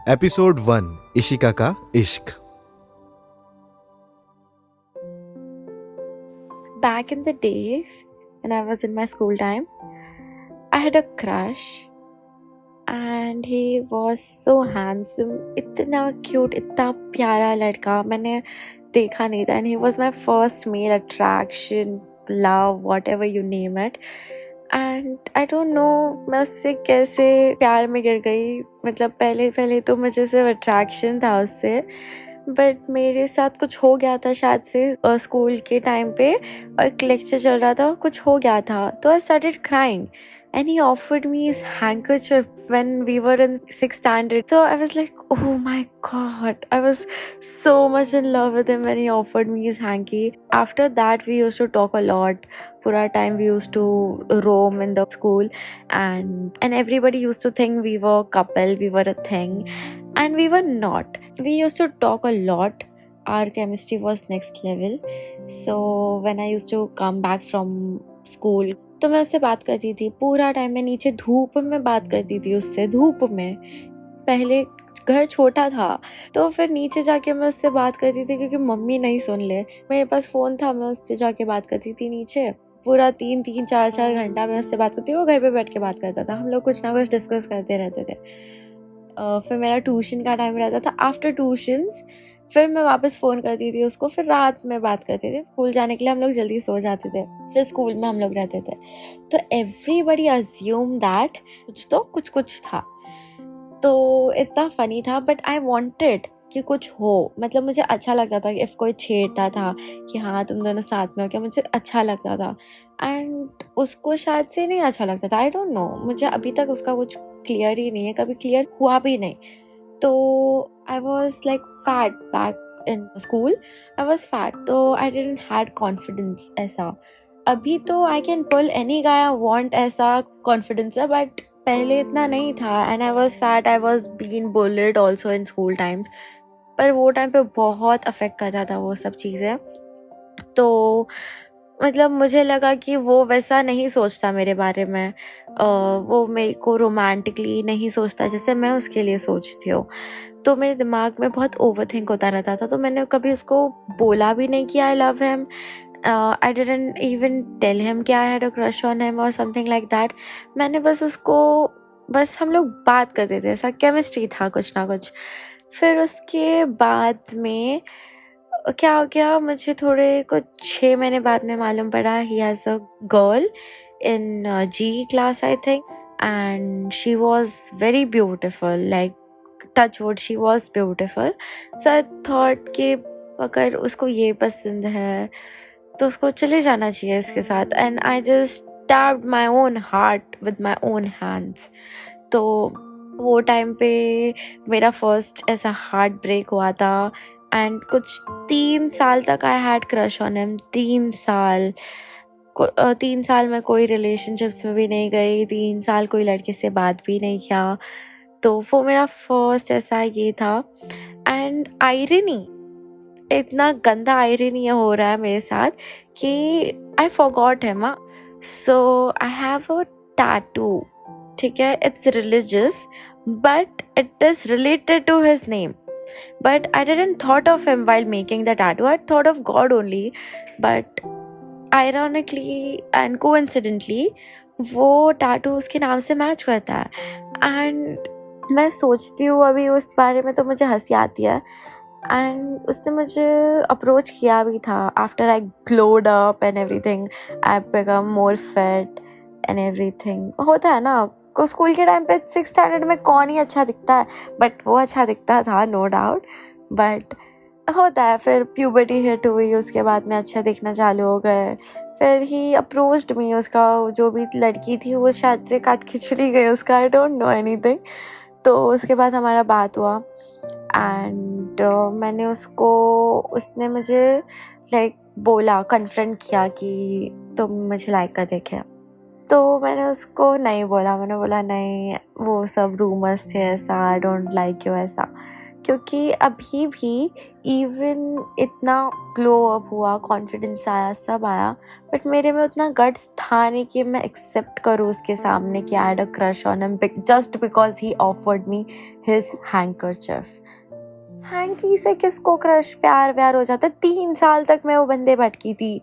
Episode 1 Ishika का इश्क। Back in the days, when I was in my school time, I had a crush and he was so handsome, इतना cute, इतना प्यारा लड़का मैंने देखा नहीं था, and he was my first male attraction, love, whatever you name it. And I don't know मैं उससे कैसे प्यार में गिर गई। मतलब पहले तो मुझे सिर्फ अट्रैक्शन था उससे, बट मेरे साथ कुछ हो गया था शायद से स्कूल के टाइम पे, और एक लेक्चर चल रहा था, कुछ हो गया था, तो I started crying and he offered me his handkerchief when we were in 6th standard. So I was like, oh my god, I was so much in love with him when he offered me his hanky. After that we used to talk a lot. Pura time we used to roam in the school, and everybody used to think we were a couple, we were a thing, and we were not. We used to talk a lot. Our chemistry was next level. So when I used to come back from school, तो मैं उससे बात करती थी पूरा time. मैं नीचे धूप में बात करती थी उससे, धूप में। पहले घर छोटा था तो फिर नीचे जाके मैं उससे बात करती थी क्योंकि मम्मी नहीं सुन ले। मेरे पास फोन था, मैं उससे जाके बात करती थी नीचे। पूरा 3-4 घंटा मैं उससे बात करती, वो घर पे बैठ के बात करता था, हम लोग कुछ ना कुछ डिस्कस करते रहते थे। फिर मेरा ट्यूशन का टाइम रहता था। आफ्टर ट्यूशंस फिर मैं वापस फ़ोन करती थी उसको, फिर रात में बात करते थे। स्कूल जाने के लिए हम लोग जल्दी सो जाते थे, फिर स्कूल में हम लोग रहते थे। तो एवरीबडी अज्यूम दैट कुछ कुछ था। तो इतना फ़नी था, बट आई वांटेड कि कुछ हो। मतलब मुझे अच्छा लगता था कि इफ़ कोई छेड़ता था कि हाँ तुम दोनों साथ में हो क्या, मुझे अच्छा लगता था। एंड उसको शायद से नहीं अच्छा लगता था, आई डोंट नो। मुझे अभी तक उसका कुछ क्लियर ही नहीं है, कभी क्लियर हुआ भी नहीं। तो I was like fat back in school. I was fat, तो आई डिडंट हैड कॉन्फिडेंस ऐसा। अभी तो I can pull any guy I want, ऐसा कॉन्फिडेंस है, बट पहले इतना नहीं था। And I was fat, I was been bullied also in school times. पर वो टाइम पे बहुत अफेक्ट करता था वो सब चीज़ें। तो मतलब मुझे लगा कि वो वैसा नहीं सोचता मेरे बारे में, वो मेरे को रोमांटिकली नहीं सोचता जैसे मैं उसके लिए सोचती हूँ। तो मेरे दिमाग में बहुत ओवरथिंक होता रहता था। तो मैंने कभी उसको बोला भी नहीं कि I love him. I didn't even tell him कि I had a crush on him और समथिंग लाइक दैट। मैंने बस हम लोग बात करते थे, ऐसा केमिस्ट्री था कुछ ना कुछ। फिर उसके बाद में क्या हो गया, मुझे थोड़े कुछ 6 महीने बाद में मालूम पड़ा he has a girl in G class I think, and she was very beautiful, like touch wood she was beautiful. So I thought कि अगर उसको ये पसंद है तो उसको चले जाना चाहिए इसके साथ। And I just stabbed my own heart with my own hands. तो वो टाइम पे मेरा फर्स्ट ऐसा हार्ट ब्रेक हुआ था। एंड कुछ 3 साल तक I had crush on him. 3 साल में कोई रिलेशनशिप्स में भी नहीं गई, 3 साल कोई लड़के से बात भी नहीं किया। तो वो मेरा फर्स्ट ऐसा ये था। एंड आयरनी, इतना गंदा आयरनी हो रहा है मेरे साथ कि I forgot him. So I have a tattoo, ठीक है, it's religious but it is related to his name. But I didn't thought of him while making the tattoo. I thought of God only. But ironically and coincidentally, वो tattoo उसके नाम से match करता है। And मैं सोचती हूँ अभी उस बारे में तो मुझे हंसी आती है। एंड उसने मुझे अप्रोच किया भी था after I glowed up and everything, I become more fit and everything. होता है ना, को स्कूल के टाइम पे 6th स्टैंडर्ड में कौन ही अच्छा दिखता है, बट वो अच्छा दिखता था नो डाउट। बट होता है, फिर प्यूबर्टी हिट हुई, उसके बाद में अच्छा दिखना चालू हो गए। फिर ही अप्रोच्ड मी, उसका जो भी लड़की थी वो शायद से काट खिचड़ी गई उसका, आई डोंट नो एनीथिंग। तो उसके बाद हमारा बात हुआ एंड मैंने उसने मुझे लाइक बोला, कन्फ्रंट किया कि तुम मुझे लाइक कर देखे। तो मैंने उसको नहीं बोला, मैंने बोला नहीं वो सब रूमर्स थे, ऐसा आई डोंट लाइक यू ऐसा। क्योंकि अभी भी इवन इतना ग्लो अप हुआ, कॉन्फिडेंस आया, सब आया, बट मेरे में उतना गट्स था नहीं कि मैं एक्सेप्ट करूँ उसके सामने कि I had a crush on him just because he offered me his handkerchief. Hanky से किसको क्रश प्यार व्यार हो जाता है? 3 साल तक मैं वो बंदे भटकी थी,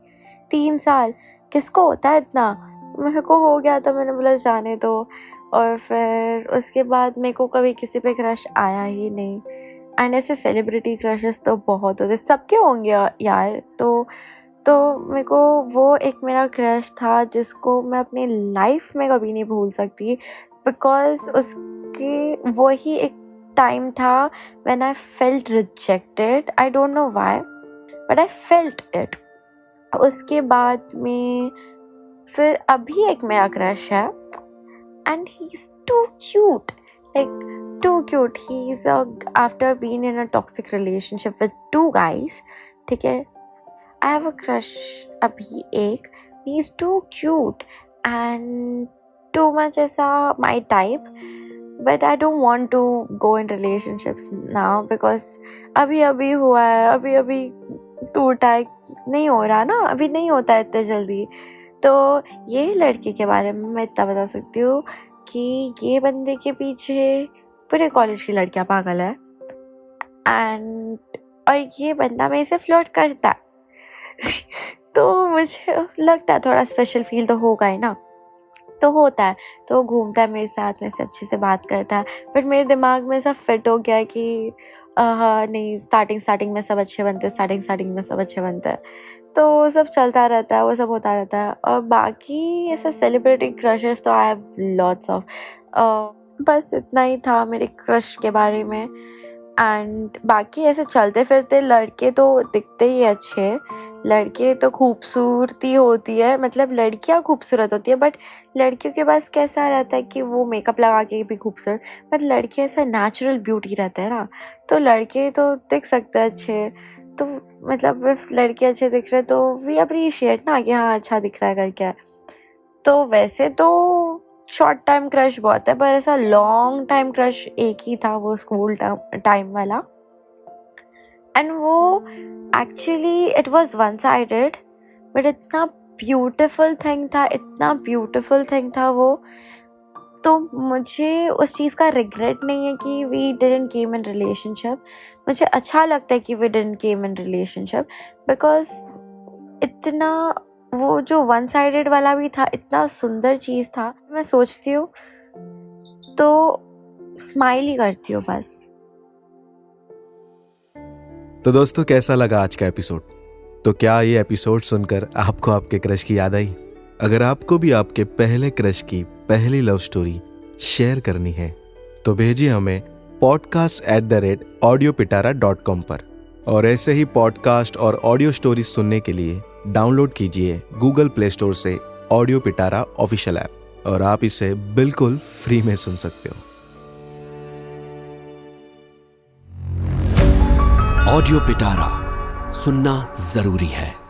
3 साल किसको होता है इतना? मेरे को हो गया था, मैंने बोला जाने दो। और फिर उसके बाद मेरे को कभी किसी पे क्रश आया ही नहीं। एंड ऐसे सेलिब्रिटी क्रशेस तो बहुत होते, सबके होंगे यार। तो मेरे को वो एक मेरा क्रश था जिसको मैं अपनी लाइफ में कभी नहीं भूल सकती, बिकॉज उसके वो ही एक टाइम था when I felt rejected. I don't know why, but I felt it. उसके बाद में फिर अभी एक मेरा क्रश है and he's too cute, like too cute. He's after being in a toxic relationship with 2 guys, ठीक है, I have a crush अभी एक, he's too cute and too much ऐसा my type. But I don't want to go in relationships now because अभी हुआ है, अभी टूटा है, नहीं हो रहा ना, अभी नहीं होता है इतने जल्दी। तो ये लड़की के बारे में मैं इतना बता सकती हूँ कि ये बंदे के पीछे पूरे कॉलेज की लड़कियाँ पागल है और ये बंदा मेरे से फ्लर्ट करता है तो मुझे लगता है थोड़ा स्पेशल फील तो होगा ही ना, तो होता है। तो वो घूमता है मेरे साथ, मेरे से अच्छे से बात करता है, बट मेरे दिमाग में सब फिट हो गया कि हाँ नहीं, स्टार्टिंग में सब अच्छे बनते हैं, स्टार्टिंग में सब अच्छे बनते हैं, तो सब चलता रहता है, वो सब होता रहता है। और बाकी ऐसा सेलिब्रिटी क्रशेस तो आई हैव लॉट्स ऑफ। बस इतना ही था मेरे क्रश के बारे में। एंड बाकी ऐसे चलते फिरते लड़के तो दिखते ही अच्छे, लड़के तो खूबसूरती होती है, मतलब लड़कियाँ खूबसूरत होती है, बट लड़कियों के पास कैसा रहता है कि वो मेकअप लगा के भी खूबसूरत, बट लड़के ऐसा नेचुरल ब्यूटी रहता है ना, तो लड़के तो दिख सकते हैं अच्छे। तो मतलब if लड़के अच्छे दिख रहे तो वी अप्रिशिएट ना कि हाँ अच्छा दिख रहा है करके। तो वैसे तो शॉर्ट टाइम क्रश बहुत है, पर ऐसा लॉन्ग टाइम क्रश एक ही था, वो स्कूल टाइम वाला। एंड वो actually it was one sided, but इतना ब्यूटीफुल थिंग था वो। तो मुझे उस चीज़ का रिग्रेट नहीं है कि we didn't came in relationship. मुझे अच्छा लगता है कि we didn't came in relationship, because इतना वो जो वन साइडेड वाला भी था, इतना सुंदर चीज़ था, मैं सोचती हूँ तो स्माइल ही करती हूँ बस। तो दोस्तों, कैसा लगा आज का एपिसोड? तो क्या ये एपिसोड सुनकर आपको आपके क्रश की याद आई? अगर आपको भी आपके पहले क्रश की पहली लव स्टोरी शेयर करनी है तो भेजिए हमें podcast@audiopitara.com पर। और ऐसे ही पॉडकास्ट और ऑडियो स्टोरी सुनने के लिए डाउनलोड कीजिए गूगल प्ले स्टोर से ऑडियो पिटारा ऑफिशियल ऐप, और आप इसे बिल्कुल फ्री में सुन सकते हो। ऑडियो पिटारा सुनना जरूरी है।